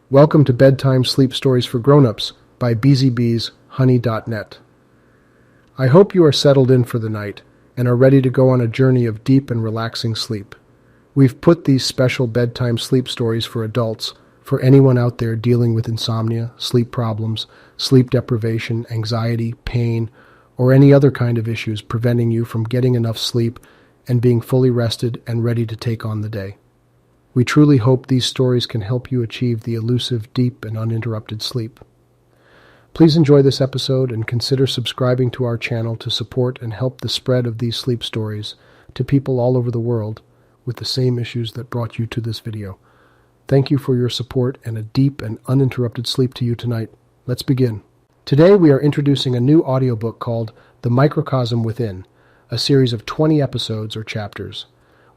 Welcome to Bedtime Sleep Stories for Grown-Ups by bzbshoney.net. I hope you are settled in for the night and are ready to go on a journey of deep and relaxing sleep. We've put these special bedtime sleep stories for adults for anyone out there dealing with insomnia, sleep problems, sleep deprivation, anxiety, pain, or any other kind of issues preventing you from getting enough sleep and being fully rested and ready to take on the day. We truly hope these stories can help you achieve the elusive, deep, and uninterrupted sleep. Please enjoy this episode and consider subscribing to our channel to support and help the spread of these sleep stories to people all over the world with the same issues that brought you to this video. Thank you for your support and a deep and uninterrupted sleep to you tonight. Let's begin. Today we are introducing a new audiobook called The Microcosm Within, a series of 20 episodes or chapters.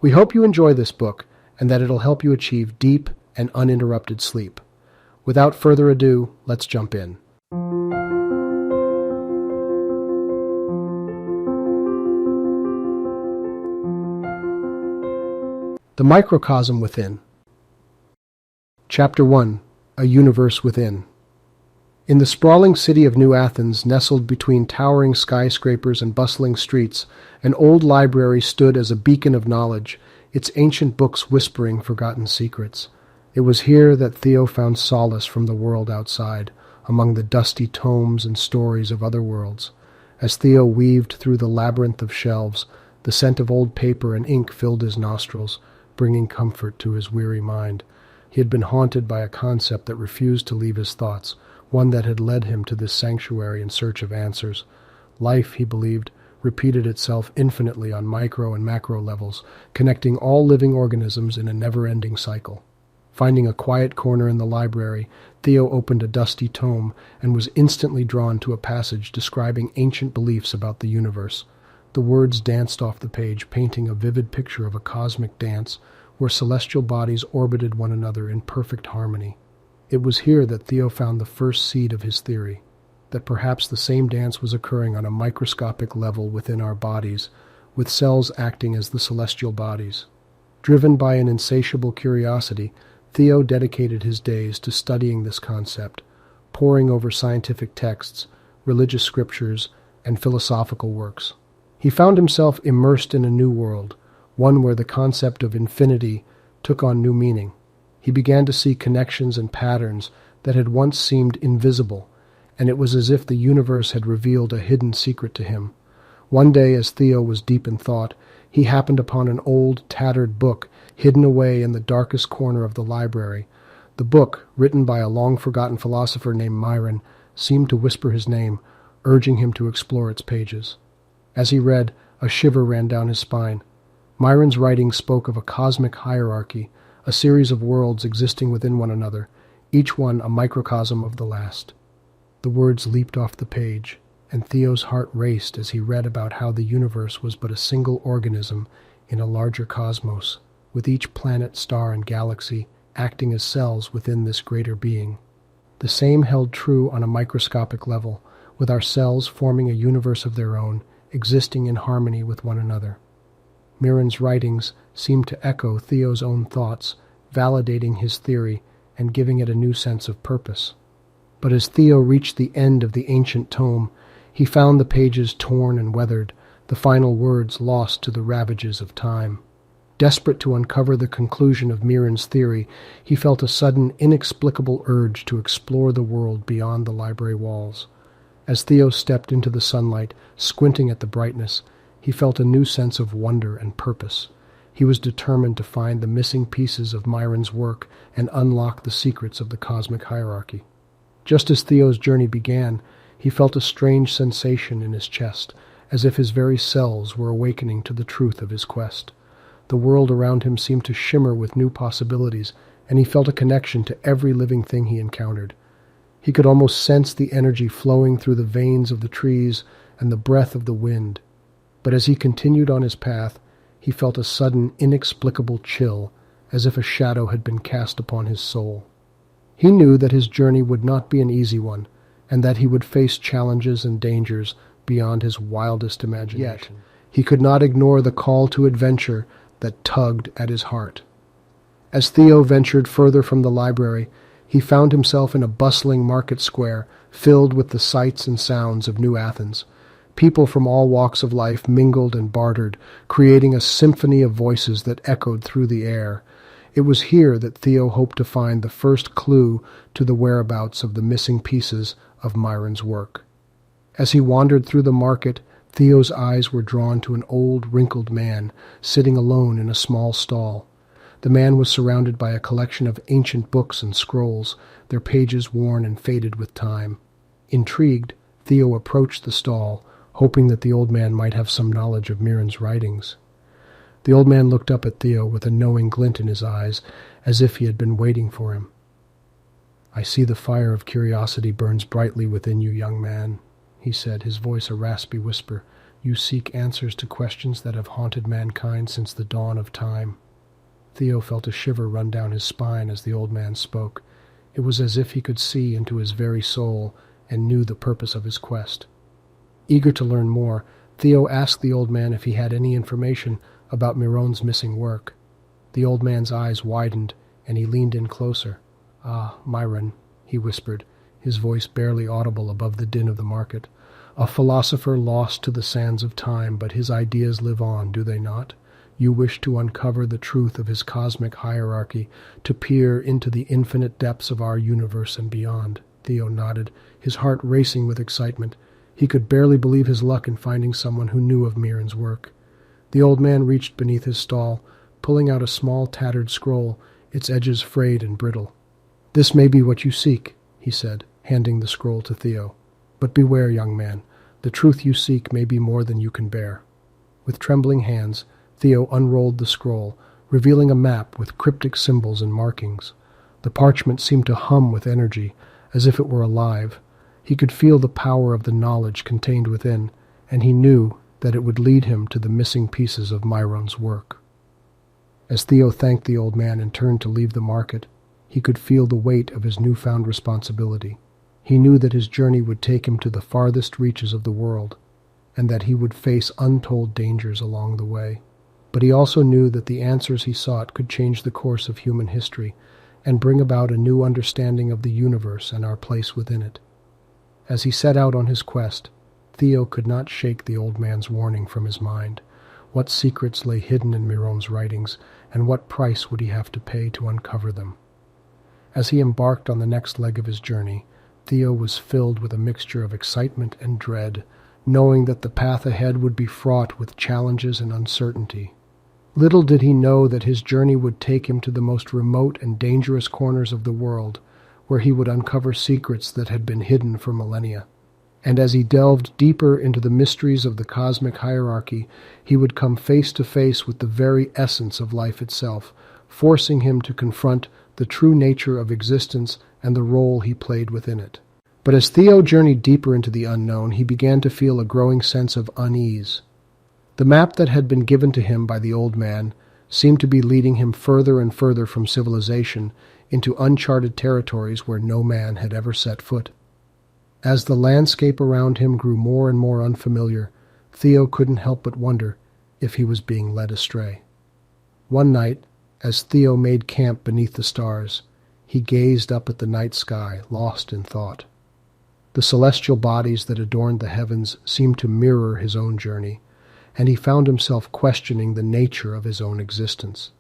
We hope you enjoy this book and that it'll help you achieve deep and uninterrupted sleep. Without further ado, let's jump in. The Microcosm Within. Chapter 1. A Universe Within. In the sprawling city of New Athens, nestled between towering skyscrapers and bustling streets, an old library stood as a beacon of knowledge, its ancient books whispering forgotten secrets. It was here that Theo found solace from the world outside, among the dusty tomes and stories of other worlds. As Theo weaved through the labyrinth of shelves, the scent of old paper and ink filled his nostrils, bringing comfort to his weary mind. He had been haunted by a concept that refused to leave his thoughts, one that had led him to this sanctuary in search of answers. Life, he believed, repeated itself infinitely on micro and macro levels, connecting all living organisms in a never-ending cycle. Finding a quiet corner in the library, Theo opened a dusty tome and was instantly drawn to a passage describing ancient beliefs about the universe. The words danced off the page, painting a vivid picture of a cosmic dance where celestial bodies orbited one another in perfect harmony. It was here that Theo found the first seed of his theory, that perhaps the same dance was occurring on a microscopic level within our bodies, with cells acting as the celestial bodies. Driven by an insatiable curiosity, Theo dedicated his days to studying this concept, poring over scientific texts, religious scriptures, and philosophical works. He found himself immersed in a new world, one where the concept of infinity took on new meaning. He began to see connections and patterns that had once seemed invisible, and it was as if the universe had revealed a hidden secret to him. One day, as Theo was deep in thought, he happened upon an old, tattered book hidden away in the darkest corner of the library. The book, written by a long-forgotten philosopher named Myron, seemed to whisper his name, urging him to explore its pages. As he read, a shiver ran down his spine. Myron's writing spoke of a cosmic hierarchy, a series of worlds existing within one another, each one a microcosm of the last. The words leaped off the page, and Theo's heart raced as he read about how the universe was but a single organism in a larger cosmos, with each planet, star, and galaxy acting as cells within this greater being. The same held true on a microscopic level, with our cells forming a universe of their own, existing in harmony with one another. Myron's writings seemed to echo Theo's own thoughts, validating his theory and giving it a new sense of purpose. But as Theo reached the end of the ancient tome, he found the pages torn and weathered, the final words lost to the ravages of time. Desperate to uncover the conclusion of Myron's theory, he felt a sudden, inexplicable urge to explore the world beyond the library walls. As Theo stepped into the sunlight, squinting at the brightness, he felt a new sense of wonder and purpose. He was determined to find the missing pieces of Myron's work and unlock the secrets of the cosmic hierarchy. Just as Theo's journey began, he felt a strange sensation in his chest, as if his very cells were awakening to the truth of his quest. The world around him seemed to shimmer with new possibilities, and he felt a connection to every living thing he encountered. He could almost sense the energy flowing through the veins of the trees and the breath of the wind. But as he continued on his path, he felt a sudden, inexplicable chill, as if a shadow had been cast upon his soul. He knew that his journey would not be an easy one, and that he would face challenges and dangers beyond his wildest imagination. Yet, he could not ignore the call to adventure that tugged at his heart. As Theo ventured further from the library, He found himself in a bustling market square, filled with the sights and sounds of New Athens. People from all walks of life mingled and bartered, creating a symphony of voices that echoed through the air. It was here that Theo hoped to find the first clue to the whereabouts of the missing pieces of Myron's work. As he wandered through the market, Theo's eyes were drawn to an old, wrinkled man sitting alone in a small stall. The man was surrounded by a collection of ancient books and scrolls, their pages worn and faded with time. Intrigued, Theo approached the stall, hoping that the old man might have some knowledge of Mirren's writings. The old man looked up at Theo with a knowing glint in his eyes, as if he had been waiting for him. "I see the fire of curiosity burns brightly within you, young man," he said, his voice a raspy whisper. "You seek answers to questions that have haunted mankind since the dawn of time." Theo felt a shiver run down his spine as the old man spoke. It was as if he could see into his very soul and knew the purpose of his quest. Eager to learn more, Theo asked the old man if he had any information about Miron's missing work. The old man's eyes widened, and he leaned in closer. "Ah, Myron," he whispered, his voice barely audible above the din of the market. "A philosopher lost to the sands of time, but his ideas live on, do they not? You wish to uncover the truth of his cosmic hierarchy, to peer into the infinite depths of our universe and beyond." Theo nodded, his heart racing with excitement. He could barely believe his luck in finding someone who knew of Mirren's work. The old man reached beneath his stall, pulling out a small tattered scroll, its edges frayed and brittle. "This may be what you seek," he said, handing the scroll to Theo. "But beware, young man. The truth you seek may be more than you can bear." With trembling hands, Theo unrolled the scroll, revealing a map with cryptic symbols and markings. The parchment seemed to hum with energy, as if it were alive. He could feel the power of the knowledge contained within, and he knew that it would lead him to the missing pieces of Myron's work. As Theo thanked the old man and turned to leave the market, he could feel the weight of his newfound responsibility. He knew that his journey would take him to the farthest reaches of the world, and that he would face untold dangers along the way. But he also knew that the answers he sought could change the course of human history and bring about a new understanding of the universe and our place within it. As he set out on his quest, Theo could not shake the old man's warning from his mind. What secrets lay hidden in Miron's writings, and what price would he have to pay to uncover them? As he embarked on the next leg of his journey, Theo was filled with a mixture of excitement and dread, knowing that the path ahead would be fraught with challenges and uncertainty. Little did he know that his journey would take him to the most remote and dangerous corners of the world, where he would uncover secrets that had been hidden for millennia. And as he delved deeper into the mysteries of the cosmic hierarchy, he would come face to face with the very essence of life itself, forcing him to confront the true nature of existence and the role he played within it. But as Theo journeyed deeper into the unknown, he began to feel a growing sense of unease. The map that had been given to him by the old man seemed to be leading him further and further from civilization into uncharted territories where no man had ever set foot. As the landscape around him grew more and more unfamiliar, Theo couldn't help but wonder if he was being led astray. One night, as Theo made camp beneath the stars, he gazed up at the night sky, lost in thought. The celestial bodies that adorned the heavens seemed to mirror his own journey, and he found himself questioning the nature of his own existence.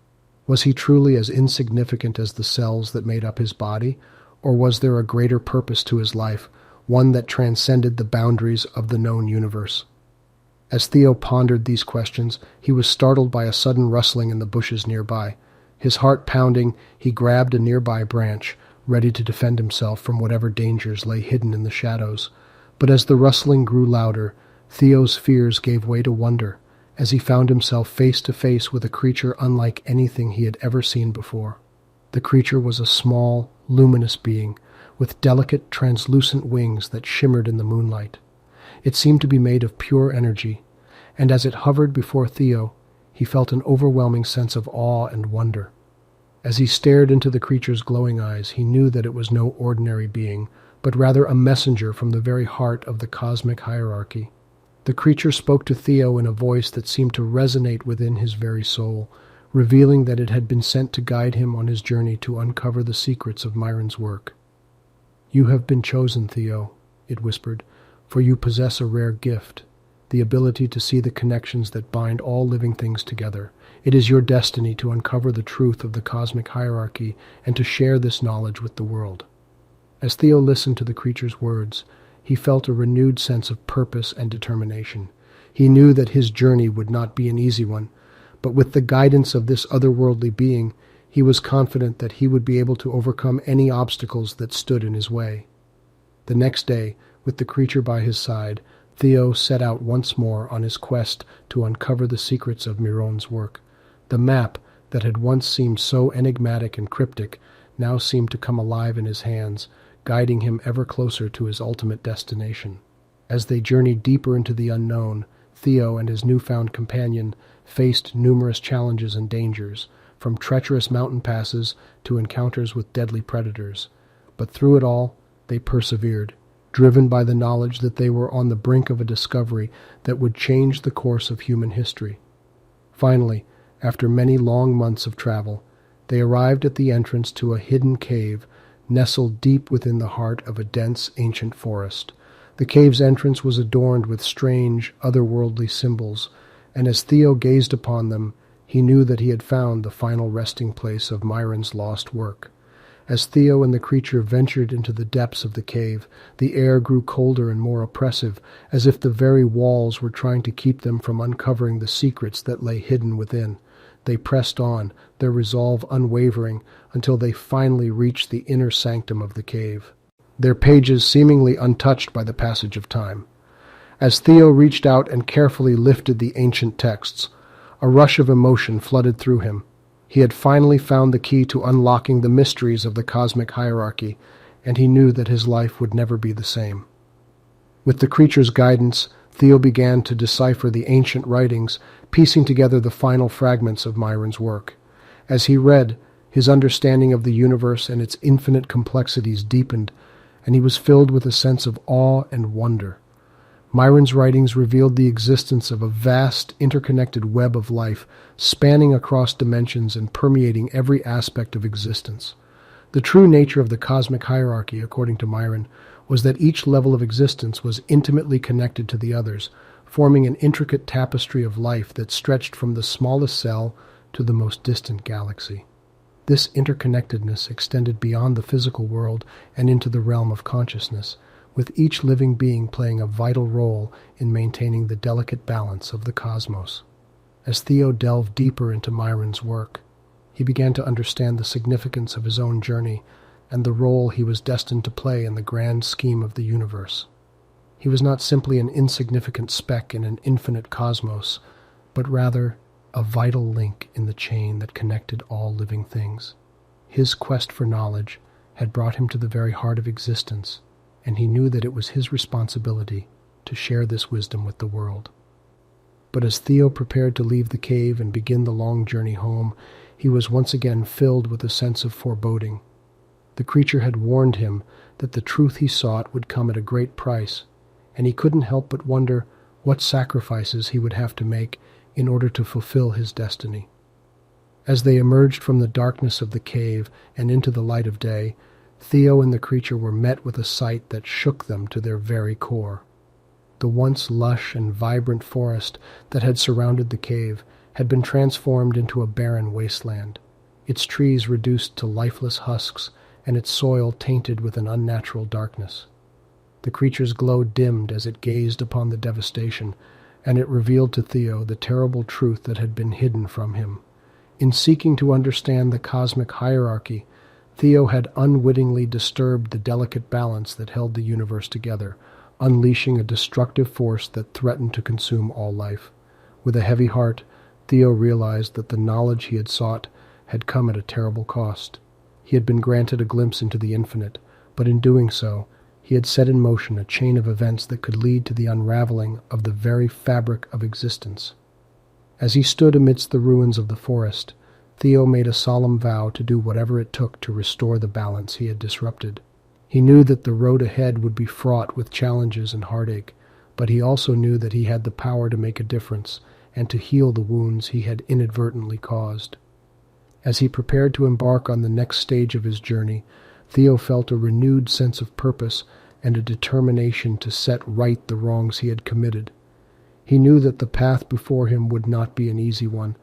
Was he truly as insignificant as the cells that made up his body, or was there a greater purpose to his life, one that transcended the boundaries of the known universe? As Theo pondered these questions, he was startled by a sudden rustling in the bushes nearby. His heart pounding, he grabbed a nearby branch, ready to defend himself from whatever dangers lay hidden in the shadows. But as the rustling grew louder, Theo's fears gave way to wonder, as he found himself face to face with a creature unlike anything he had ever seen before. The creature was a small, luminous being, with delicate, translucent wings that shimmered in the moonlight. It seemed to be made of pure energy, and as it hovered before Theo, he felt an overwhelming sense of awe and wonder. As he stared into the creature's glowing eyes, he knew that it was no ordinary being, but rather a messenger from the very heart of the cosmic hierarchy. The creature spoke to Theo in a voice that seemed to resonate within his very soul, revealing that it had been sent to guide him on his journey to uncover the secrets of Myron's work. "You have been chosen, Theo," it whispered, "for you possess a rare gift, the ability to see the connections that bind all living things together. It is your destiny to uncover the truth of the cosmic hierarchy and to share this knowledge with the world." As Theo listened to the creature's words, he felt a renewed sense of purpose and determination. He knew that his journey would not be an easy one, but with the guidance of this otherworldly being, he was confident that he would be able to overcome any obstacles that stood in his way. The next day, with the creature by his side, Theo set out once more on his quest to uncover the secrets of Myron's work. The map, that had once seemed so enigmatic and cryptic, now seemed to come alive in his hands, guiding him ever closer to his ultimate destination. As they journeyed deeper into the unknown, Theo and his newfound companion faced numerous challenges and dangers, from treacherous mountain passes to encounters with deadly predators. But through it all, they persevered, driven by the knowledge that they were on the brink of a discovery that would change the course of human history. Finally, after many long months of travel, they arrived at the entrance to a hidden cave nestled deep within the heart of a dense, ancient forest. The cave's entrance was adorned with strange, otherworldly symbols, and as Theo gazed upon them, he knew that he had found the final resting place of Myron's lost work. As Theo and the creature ventured into the depths of the cave, the air grew colder and more oppressive, as if the very walls were trying to keep them from uncovering the secrets that lay hidden within. They pressed on, their resolve unwavering, until they finally reached the inner sanctum of the cave, their pages seemingly untouched by the passage of time. As Theo reached out and carefully lifted the ancient texts, a rush of emotion flooded through him. He had finally found the key to unlocking the mysteries of the cosmic hierarchy, and he knew that his life would never be the same. With the creature's guidance, Theo began to decipher the ancient writings, piecing together the final fragments of Myron's work. As he read, his understanding of the universe and its infinite complexities deepened, and he was filled with a sense of awe and wonder. Myron's writings revealed the existence of a vast, interconnected web of life, spanning across dimensions and permeating every aspect of existence. The true nature of the cosmic hierarchy, according to Myron, was that each level of existence was intimately connected to the others, forming an intricate tapestry of life that stretched from the smallest cell to the most distant galaxy. This interconnectedness extended beyond the physical world and into the realm of consciousness, with each living being playing a vital role in maintaining the delicate balance of the cosmos. As Theo delved deeper into Myron's work, he began to understand the significance of his own journey and the role he was destined to play in the grand scheme of the universe. He was not simply an insignificant speck in an infinite cosmos, but rather a vital link in the chain that connected all living things. His quest for knowledge had brought him to the very heart of existence, and he knew that it was his responsibility to share this wisdom with the world. But as Theo prepared to leave the cave and begin the long journey home, he was once again filled with a sense of foreboding. The creature had warned him that the truth he sought would come at a great price, and he couldn't help but wonder what sacrifices he would have to make in order to fulfill his destiny. As they emerged from the darkness of the cave and into the light of day, Theo and the creature were met with a sight that shook them to their very core. The once lush and vibrant forest that had surrounded the cave had been transformed into a barren wasteland, its trees reduced to lifeless husks and its soil tainted with an unnatural darkness. The creature's glow dimmed as it gazed upon the devastation, and it revealed to Theo the terrible truth that had been hidden from him. In seeking to understand the cosmic hierarchy, Theo had unwittingly disturbed the delicate balance that held the universe together, unleashing a destructive force that threatened to consume all life. With a heavy heart, Theo realized that the knowledge he had sought had come at a terrible cost. He had been granted a glimpse into the infinite, but in doing so, he had set in motion a chain of events that could lead to the unraveling of the very fabric of existence. As he stood amidst the ruins of the forest, Theo made a solemn vow to do whatever it took to restore the balance he had disrupted. He knew that the road ahead would be fraught with challenges and heartache, but he also knew that he had the power to make a difference, and to heal the wounds he had inadvertently caused. As he prepared to embark on the next stage of his journey, Theo felt a renewed sense of purpose and a determination to set right the wrongs he had committed. He knew that the path before him would not be an easy one,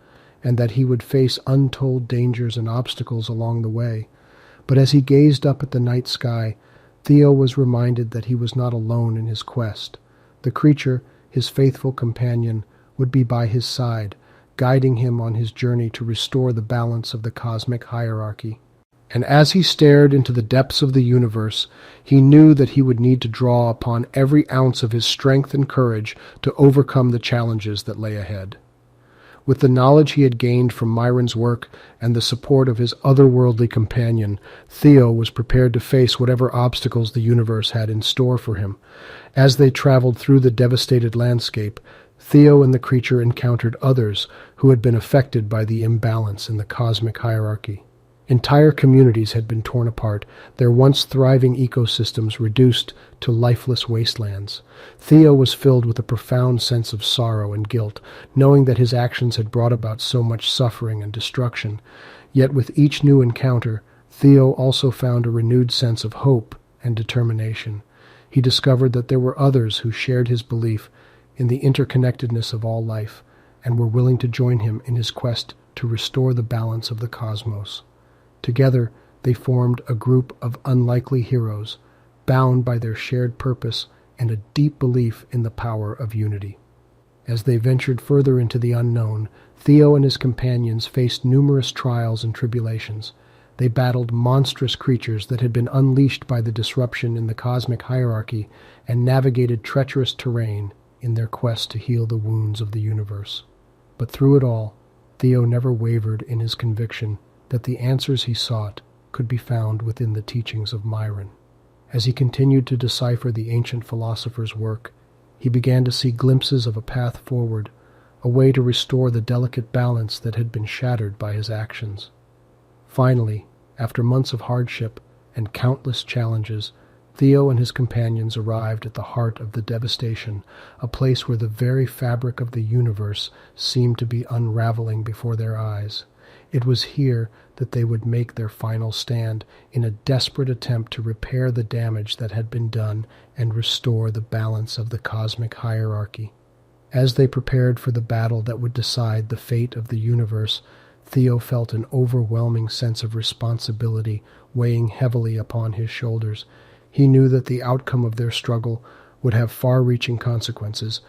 and that he would face untold dangers and obstacles along the way. But as he gazed up at the night sky, Theo was reminded that he was not alone in his quest. The creature, his faithful companion, would be by his side, guiding him on his journey to restore the balance of the cosmic hierarchy. And as he stared into the depths of the universe, he knew that he would need to draw upon every ounce of his strength and courage to overcome the challenges that lay ahead. With the knowledge he had gained from Myron's work and the support of his otherworldly companion, Theo was prepared to face whatever obstacles the universe had in store for him. As they traveled through the devastated landscape, Theo and the creature encountered others who had been affected by the imbalance in the cosmic hierarchy. Entire communities had been torn apart, their once thriving ecosystems reduced to lifeless wastelands. Theo was filled with a profound sense of sorrow and guilt, knowing that his actions had brought about so much suffering and destruction. Yet with each new encounter, Theo also found a renewed sense of hope and determination. He discovered that there were others who shared his belief in the interconnectedness of all life and were willing to join him in his quest to restore the balance of the cosmos. Together, they formed a group of unlikely heroes, bound by their shared purpose and a deep belief in the power of unity. As they ventured further into the unknown, Theo and his companions faced numerous trials and tribulations. They battled monstrous creatures that had been unleashed by the disruption in the cosmic hierarchy and navigated treacherous terrain in their quest to heal the wounds of the universe. But through it all, Theo never wavered in his conviction that the answers he sought could be found within the teachings of Myron. As he continued to decipher the ancient philosopher's work, he began to see glimpses of a path forward, a way to restore the delicate balance that had been shattered by his actions. Finally, after months of hardship and countless challenges, Theo and his companions arrived at the heart of the devastation, a place where the very fabric of the universe seemed to be unraveling before their eyes. It was here that they would make their final stand in a desperate attempt to repair the damage that had been done and restore the balance of the cosmic hierarchy. As they prepared for the battle that would decide the fate of the universe, Theo felt an overwhelming sense of responsibility weighing heavily upon his shoulders. He knew that the outcome of their struggle would have far-reaching consequences,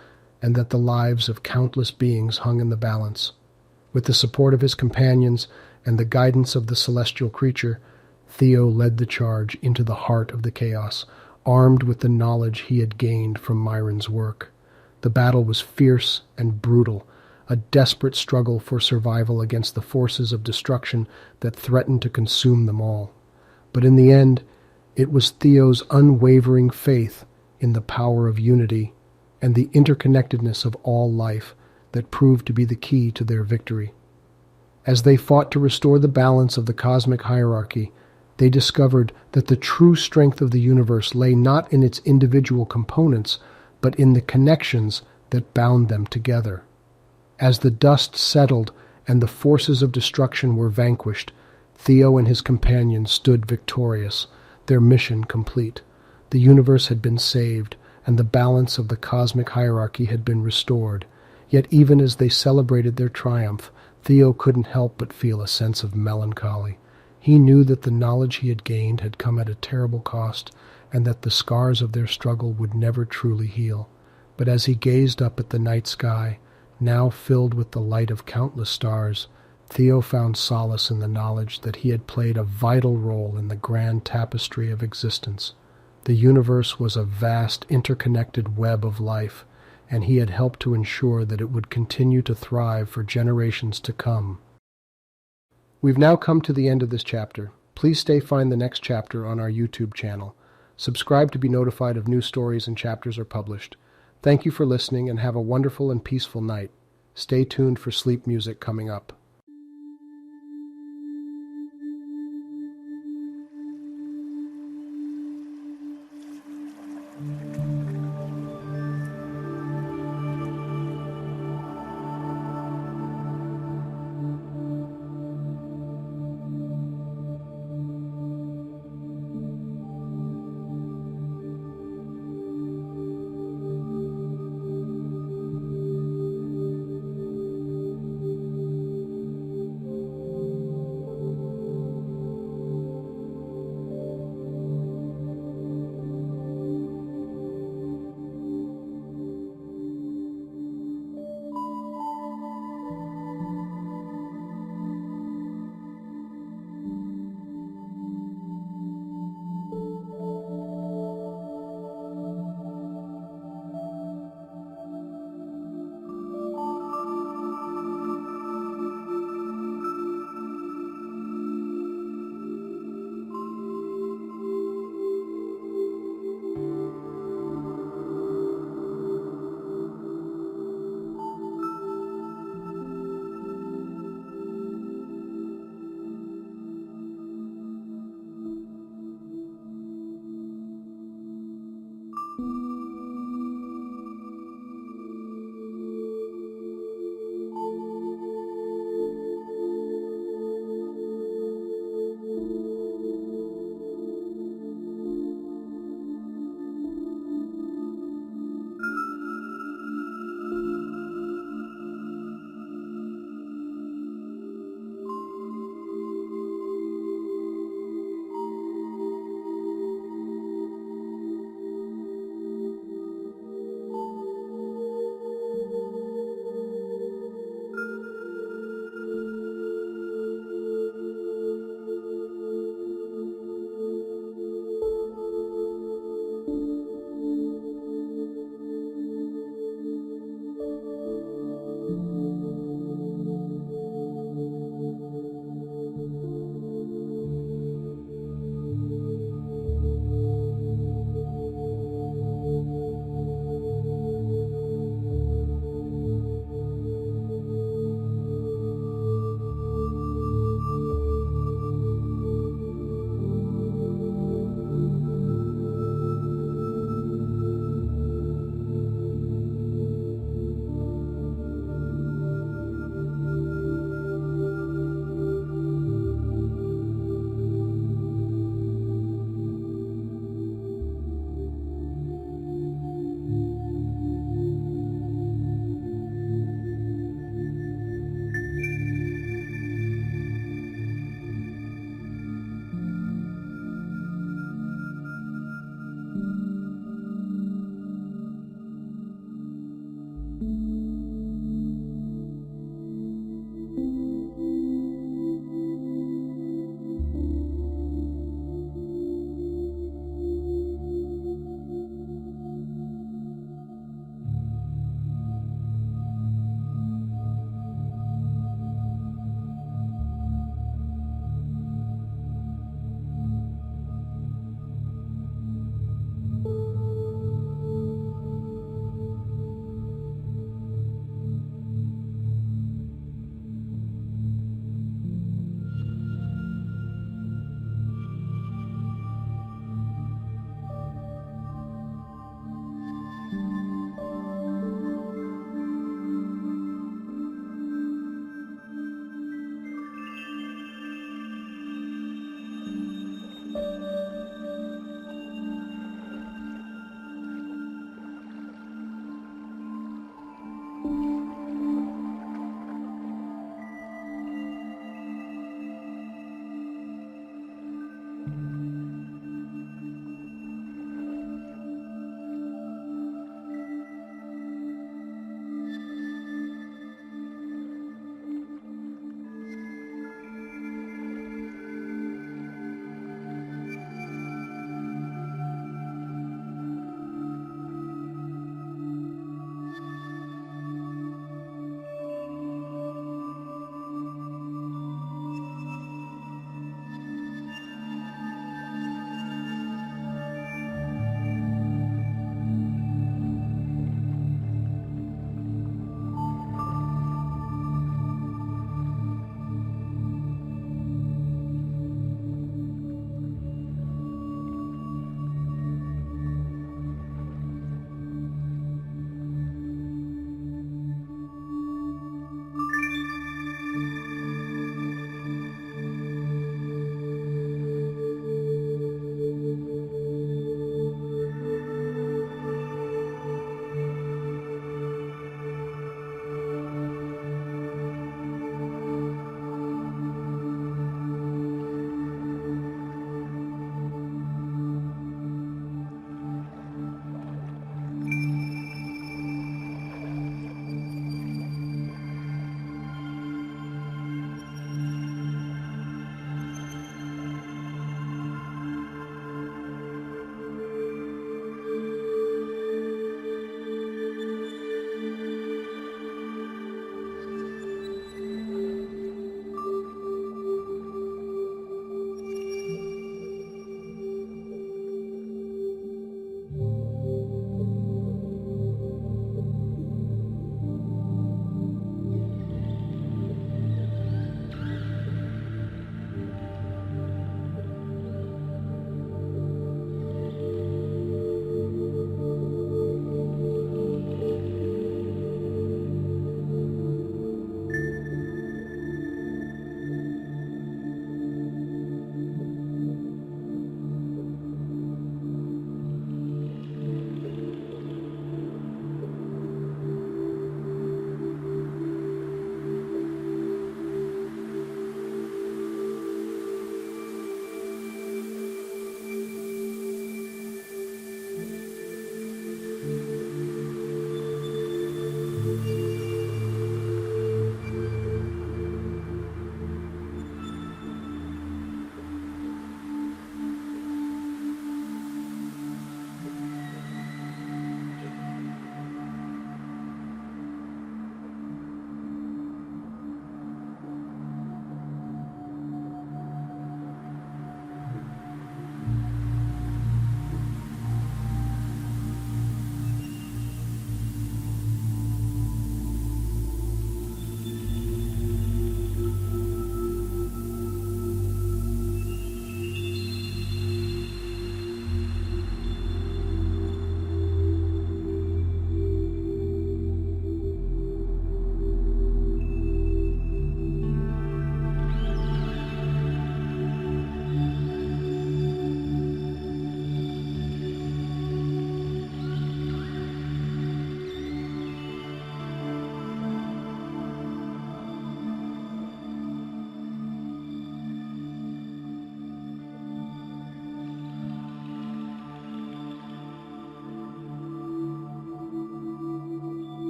and that the lives of countless beings hung in the balance. With the support of his companions and the guidance of the celestial creature, Theo led the charge into the heart of the chaos, armed with the knowledge he had gained from Myron's work. The battle was fierce and brutal, a desperate struggle for survival against the forces of destruction that threatened to consume them all. But in the end, it was Theo's unwavering faith in the power of unity and the interconnectedness of all life that proved to be the key to their victory. As they fought to restore the balance of the cosmic hierarchy, they discovered that the true strength of the universe lay not in its individual components, but in the connections that bound them together. As the dust settled and the forces of destruction were vanquished, Theo and his companions stood victorious, their mission complete. The universe had been saved, and the balance of the cosmic hierarchy had been restored. Yet even as they celebrated their triumph, Theo couldn't help but feel a sense of melancholy. He knew that the knowledge he had gained had come at a terrible cost, and that the scars of their struggle would never truly heal. But as he gazed up at the night sky, now filled with the light of countless stars, Theo found solace in the knowledge that he had played a vital role in the grand tapestry of existence. The universe was a vast, interconnected web of life, and he had helped to ensure that it would continue to thrive for generations to come. We've now come to the end of this chapter. Please find the next chapter on our YouTube channel. Subscribe to be notified of new stories and chapters are published. Thank you for listening and have a wonderful and peaceful night. Stay tuned for sleep music coming up.